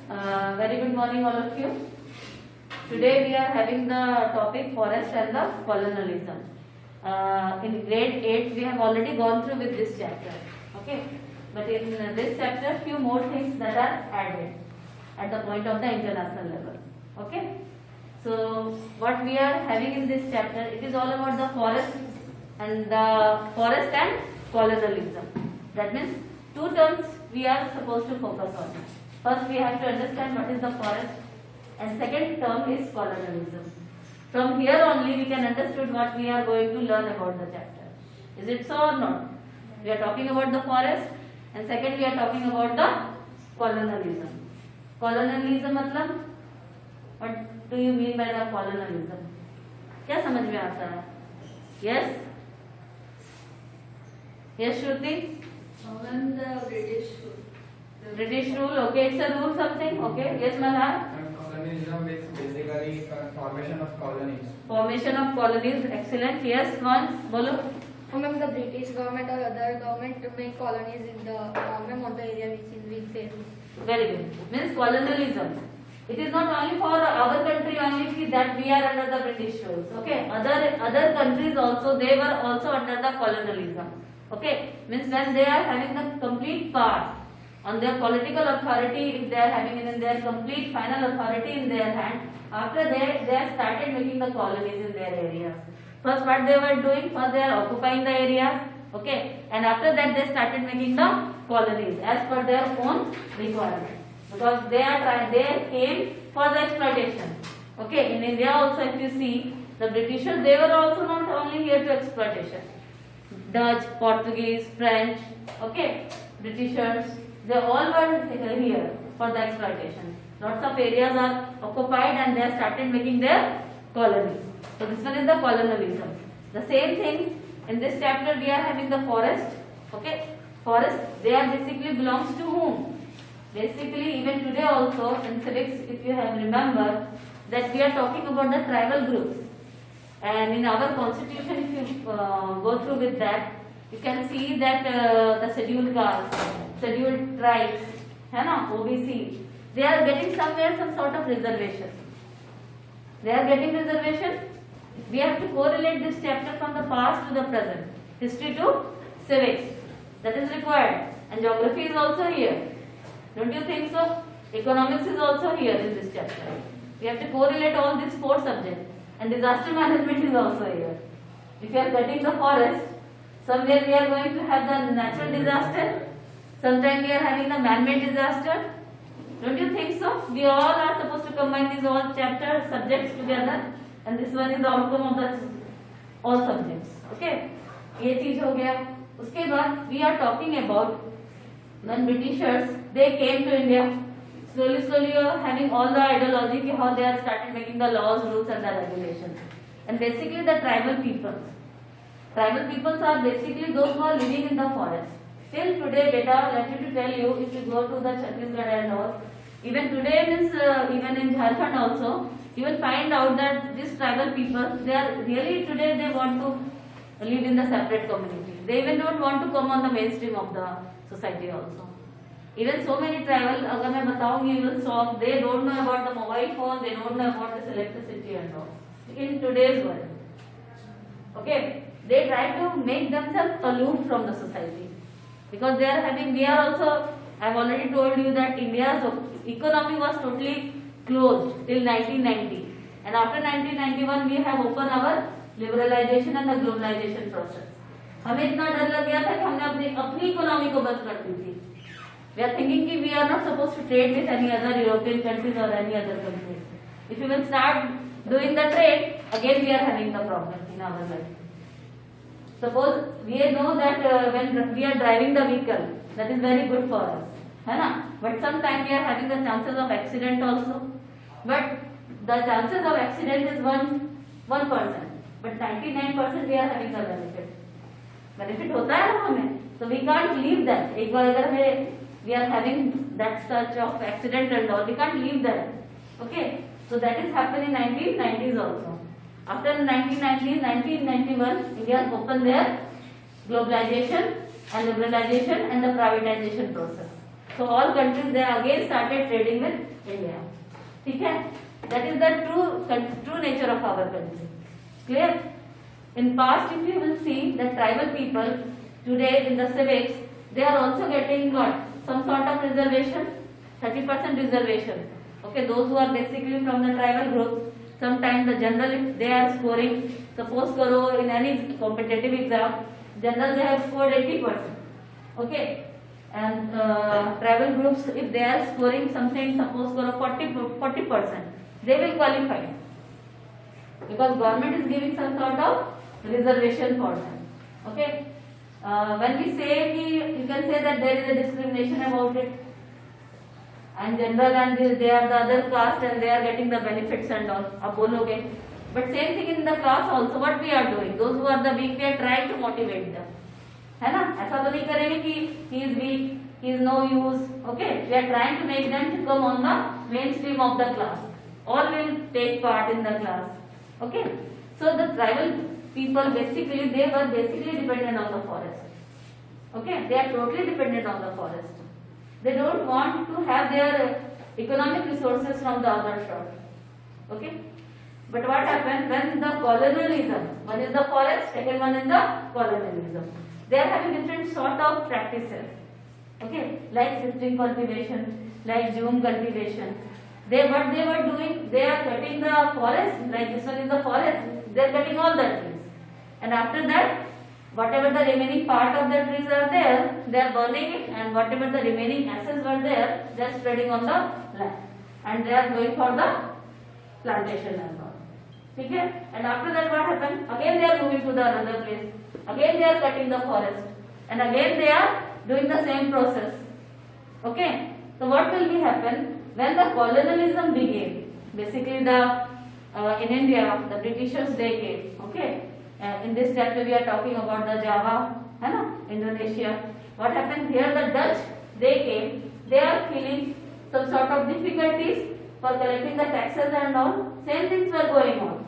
Very good morning all of you. Today we are having the topic forest and the colonialism. In grade 8 we have already gone through with this chapter. Okay, but in this chapter few more things that are added at the point of the international level. Okay, so what we are having in this chapter, it is all about the forest and colonialism. That means two terms we are supposed to focus on. First we have to understand what is the forest, and second term is colonialism. From here only we can understand what we are going to learn about the chapter. Is it so or not? We are talking about the forest, and second we are talking about the colonialism. Colonialism मतलब what do you mean by the colonialism? क्या समझ में आता है? Yes? Yes, Shruti? When the British rule, okay, it's a rule something, okay. Yes, Malhar? Colonialism is basically formation of colonies. Formation of colonies, excellent. Yes, once, bolo. when the British government or other government to make colonies in the government of the area which they do. Very good. Means colonialism. It is not only for our country only that we are under the British rules. Okay, other countries also, they were also under the colonialism. Okay, means when they are having the complete part on their political authority, if they are having in their complete final authority in their hand, after they have started making the colonies in their areas. First what they were doing, first they are occupying the areas, okay, and after that they started making the colonies as per their own requirement, because they came for the exploitation. Okay, in India also if you see, the Britishers, they were also not only here to exploitation. Dutch, Portuguese, French, okay, Britishers, they all were here for the exploitation. Lots of areas are occupied and they have started making their colonies. So this one is the colonialism. The same thing in this chapter we are having the forest. Okay, forest, they are basically belongs to whom? Basically even today also in civics, if you have remember that we are talking about the tribal groups. And in our constitution, if you go through with that, you can see that the scheduled castes, scheduled tribes, है ना, OBC, they are getting somewhere some sort of reservation. They are getting reservation. We have to correlate this chapter from the past to the present, history to civics. That is required, and geography is also here. Don't you think so? Economics is also here in this chapter. We have to correlate all these four subjects. And disaster management is also here. If you are cutting the forest, somewhere we are going to have the natural disaster, sometimes we are having the man-made disaster. Don't you think so? We all are supposed to combine these all chapter subjects together, and this one is the outcome of the all subjects. Okay? ये चीज हो गया. उसके बाद we are talking about when Britishers they came to India. Slowly you are having all the ideology how they have started making the laws, rules and the regulations. And basically the tribal peoples. Tribal peoples are basically those who are living in the forest. Till today, beta, let me to tell you, if you go to the Chhattisgarh and all, even today means even in Jharkhand also, you will find out that these tribal peoples, they are really today they want to live in the separate community. They even don't want to come on the mainstream of the society also. Even so many tribal, अगर मैं बताऊंगी, you will shock. They don't know about the mobile phone. They don't know about this electricity and all. In today's world, okay, they try to make themselves aloof from the society because they are having. We are also. I have already told you that India's economy was totally closed till 1990, and after 1991 we have opened our liberalization and the globalization process. हमें इतना डर लग गया था कि हमने अपनी economy को बंद कर दी थी. We are thinking that we are not supposed to trade with any other European countries or any other countries. If you will start doing the trade, again we are having the problem in our life. Suppose we know that when we are driving the vehicle, that is very good for us, है ना? But sometimes we are having the chances of accident also. But the chances of accident is 1%, but 99% we are having the benefit. Benefit होता है ना हमें, so we can't leave that. एक बार अगर हमें we are having that such of accident and all, we can't leave that. Okay, so that is happening in 1990s also. After 1990s, 1991, India opened their globalization and liberalization and the privatization process. So all countries they again started trading with India. ठीक है? That is the true nature of our country. Clear? In past, if you will see the tribal people today in the civics, they are also getting what? Some sort of reservation, 30% reservation. Okay, those who are basically from the tribal group, sometimes the general if they are scoring, suppose karo in any competitive exam, general they have scored 80%. Okay, and tribal groups if they are scoring something, suppose karo 40%, they will qualify because government is giving some sort of reservation for them. Okay, when we say you can say that there is a discrimination about it, and general and they are the other caste and they are getting the benefits and all. आप बोलोगे, but same thing in the class also. What we are doing? Those who are the weak, we are trying to motivate them. है ना? ऐसा तो नहीं करेंगे कि he is weak, he is no use. Okay, we are trying to make them to come on the mainstream of the class. All will take part in the class. Okay, so the tribal people basically they were basically dependent on the forest. Okay, they are totally dependent on the forest. They don't want to have their economic resources from the other shore. Okay, but what happened when the colonialism, one is the forest, second one is the colonialism. They are having different sort of practices. Okay, like sifting cultivation, like jhum cultivation. What they were doing, they are cutting the forest, like this one is the forest, they are cutting all the trees. And after that, whatever the remaining part of the trees are there, they are burning it, and whatever the remaining ashes were there, they are spreading on the land. And they are going for the plantation and all. Okay? And after that what happened? Again they are moving to the another place. Again they are cutting the forest. And again they are doing the same process. Okay? So what will be happen? When the colonialism began, basically in India, the Britishers they came. Okay? In this chapter we are talking about the Java, Indonesia. What happened here? The Dutch they came. They are feeling some sort of difficulties for collecting the taxes and all. Same things were going on.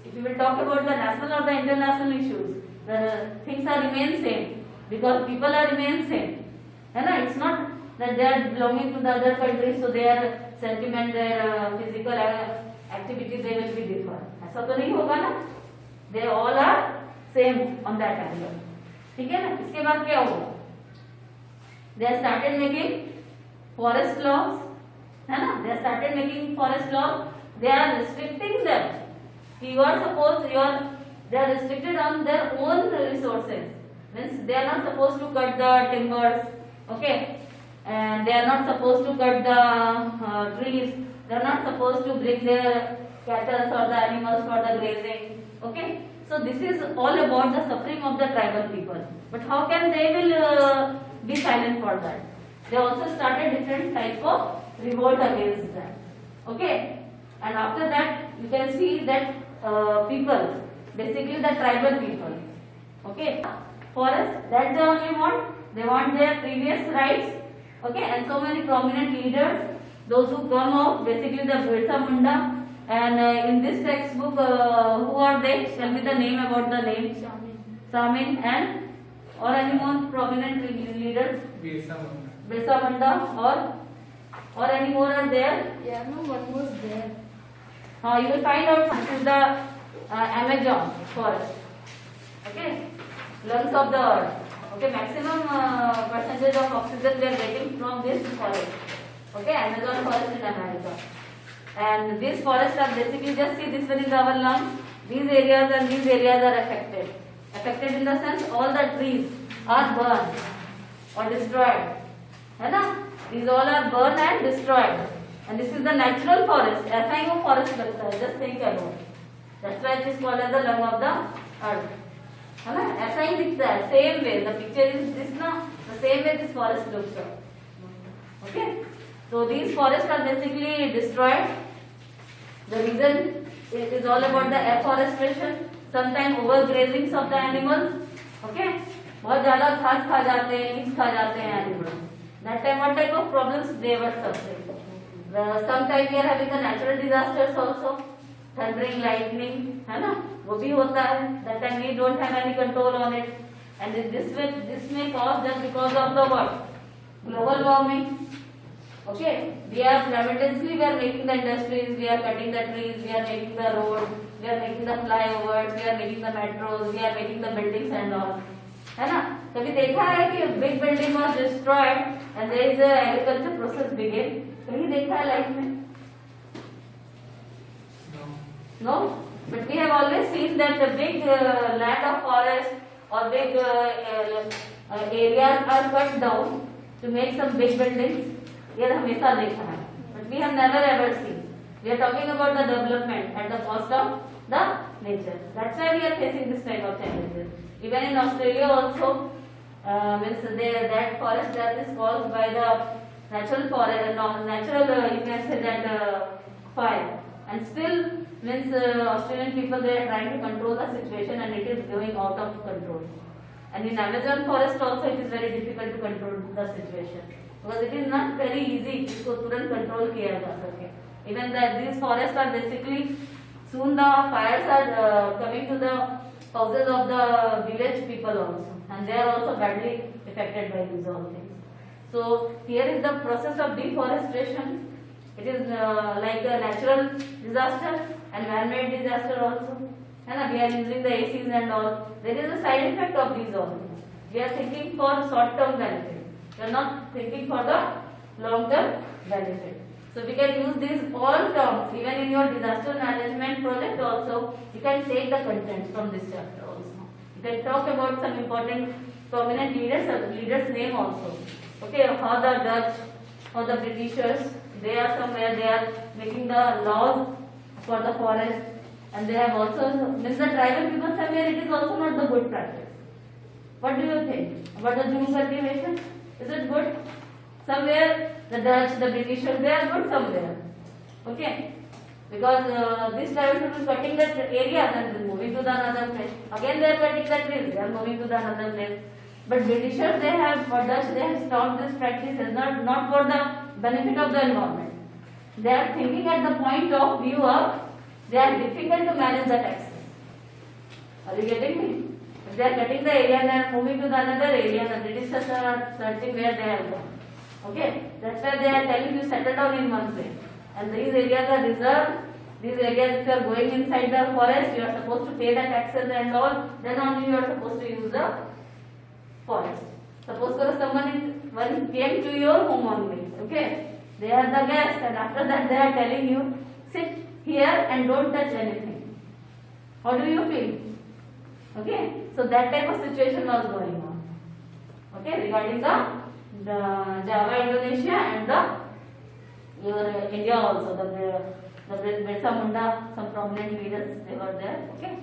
If you will talk about the national or the international issues, the things are remain same because people are remain same. It's not that they are belonging to the other countries, so their sentiment, their physical activities they will be different. ऐसा तो नहीं होगा ना? They all are same on that angle. ठीक है ना? इसके बाद क्या हुआ? They started making forest laws, है ना? They started making forest laws. They are restricting them. You are suppose they are restricted on their own resources. Means they are not supposed to cut the timbers, okay? And they are not supposed to cut the trees. They are not supposed to bring their cattle or the animals for the grazing. Okay, so this is all about the suffering of the tribal people. But how can they will be silent for that? They also started different type of revolt against that. Okay, and after that you can see that people, basically the tribal people. Okay, forest that's the only one. They want their previous rights. Okay, and so many prominent leaders, those who come out, basically the Birsa Munda. And in this textbook, who are they? Tell me the name about the name. Samin and or any more prominent leaders? Birsa Munda or any more are there? Yeah, no one was there. You will find out this is the Amazon forest. Okay, lungs of the earth. Okay, maximum percentage of oxygen we are getting from this forest. Okay, Amazon forest in America. And these forests are basically, just see this one is our lung. These areas and these areas are affected. Affected in the sense all the trees are burned or destroyed. है ना? These all are burned and destroyed. And this is the natural forest. ऐसा ही वो forest लगता है. Just think about it. That's why it is called as the lung of the earth. है ना? ऐसा ही दिखता है. Same way. The picture is this ना. The same way this forest looks like. Okay. So these forests are basically destroyed. The reason it is all about the afforestation. Sometimes overgrazing of the animals. Okay. बहुत ज़्यादा घास खा जाते हैं, leaves खा जाते हैं animals. That time what type of problems they were suffering. Sometimes we are having the natural disasters also. Thundering, lightning, है ना? वो भी होता है. That time we don't have any control on it. And this may cause just because of the what? Global warming. Okay, we are simultaneously we are making the industries, we are cutting the trees, we are making the road, we are making the flyovers, we are making the metros, we are making the buildings and all. है ना? कभी देखा है कि big building was destroyed and there is a agriculture process begin? कहीं देखा है life में? No, but we have always seen that the big land of forest or big areas are cut down to make some big buildings. ये हमेशा देखा है, but we have never ever seen. We are talking about the development at the cost of the nature. That's why we are facing this type of challenges. Even in Australia also, means that forest death is caused by the natural forest, you can say that fire, and still means Australian people they are trying to control the situation and it is going out of control. And in Amazon forest also it is very difficult to control the situation because it is not very easy इसको तुरंत control किया जा सके. Even that these forests are basically soon the fires are coming to the houses of the village people also, and they are also badly affected by these all things. So here is the process of deforestation. It is like a natural disaster and man-made disaster also. And we are using the ACs and all. There is a side effect of these all. We are thinking for short-term benefit. We are not thinking for the long-term benefit. So we can use these all terms. Even in your disaster management project also, you can take the content from this chapter also. You can talk about some important prominent leaders' name also. Okay, how the Dutch or the Britishers, they are somewhere they are making the laws for the forest, and they have also means the tribal people somewhere it is also not the good practice. What do you think about the June cultivation? Is it good? Somewhere the Dutch, the Britishers, they are good somewhere. Okay, because this tribal people cutting the areas and moving to the another place. Again they are cutting the trees, they are moving to the another place. But Britishers they have or Dutch they have stopped this practice not for the benefit of the environment. They are thinking at the point of view of they are difficult to manage the taxes. Are you getting me? If they are cutting the area and they are moving to the another area, the Britishers are searching where they are going. Okay, that's why they are telling you settle down in one place. And these areas are reserved. These areas, if you are going inside the forest, you are supposed to pay the taxes and all. Then only you are supposed to use the forest. Suppose someone came to your home only. Okay, they are the guests, and after that they are telling you sit here and don't touch anything. How do you feel? Okay, so that type of situation was going on. Okay, regarding the Java, Indonesia, and India also, the Birsa Munda, some prominent leaders they were there. Okay.